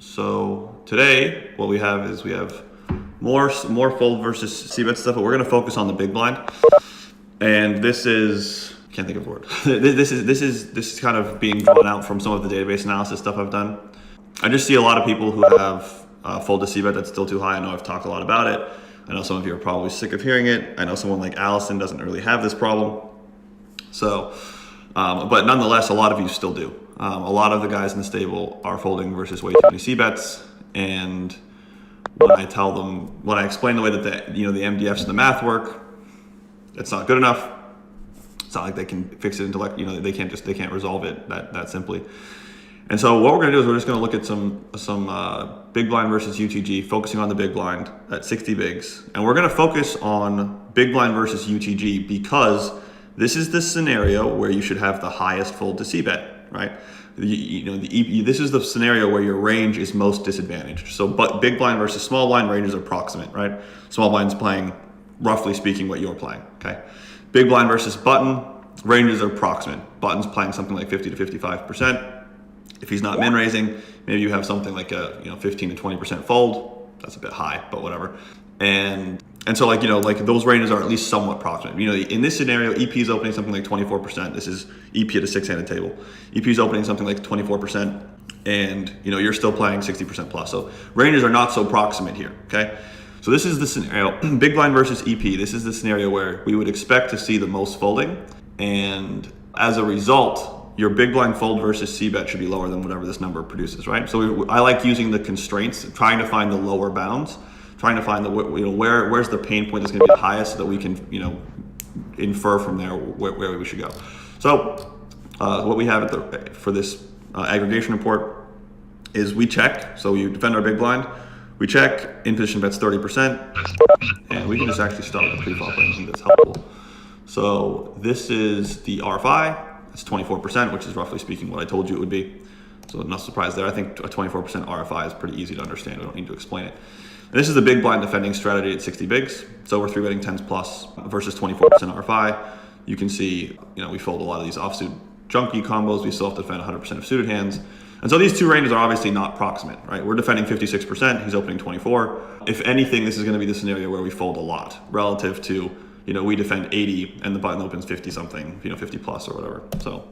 So today, what we have is more fold versus c-bet stuff, but we're going to focus on the big blind. And this is, can't think of the word. This is kind of being drawn out from some of the database analysis stuff I've done. I just see a lot of people who have fold to c-bet that's still too high. I know I've talked a lot about it. I know some of you are probably sick of hearing it. I know someone like Allison doesn't really have this problem. So, but nonetheless, a lot of you still do. A lot of the guys in the stable are folding versus way too many c-bets, and when I explain the way that the MDFs and the math work, it's not good enough. It's not like they can fix it they can't resolve it that simply. And so what we're gonna do is we're just gonna look at some big blind versus UTG, focusing on the big blind at 60 bigs, and we're gonna focus on big blind versus UTG because this is the scenario where you should have the highest fold to c-bet, right? This is the scenario where your range is most disadvantaged. So, but big blind versus small blind, ranges are proximate, right? Small blind's playing, roughly speaking, what you're playing, okay? Big blind versus button, ranges are proximate. Button's playing something like 50 to 55%. If he's not min raising, maybe you have something like a 15 to 20% fold. That's a bit high, but whatever. And so those ranges are at least somewhat proximate. In this scenario, EP is opening something like 24%. This is EP at a 6-handed table. EP is opening something like 24%, and you're still playing 60% plus. So ranges are not so proximate here. Okay, so this is the scenario, big blind versus EP. This is the scenario where we would expect to see the most folding, and as a result, your big blind fold versus c-bet should be lower than whatever this number produces, right? So I like using the constraints, trying to find the lower bounds, trying to find where's the pain point that's going to be the highest, so that we can infer from there where we should go. So what we have for this aggregation report is we check. So we defend our big blind, we check, in position bets 30%, and we can just actually start with the pre-flop range. I think that's helpful. So this is the RFI. It's 24%, which is roughly speaking what I told you it would be. So no surprise there. I think a 24% RFI is pretty easy to understand. We don't need to explain it. And this is the big blind defending strategy at 60 bigs. So we're 3-betting 10s plus versus 24% RFI. You can see, we fold a lot of these offsuit junky combos. We still have to defend 100% of suited hands. And so these two ranges are obviously not proximate, right? We're defending 56%. He's opening 24. If anything, this is going to be the scenario where we fold a lot relative to, we defend 80 and the button opens 50 something, 50 plus or whatever. So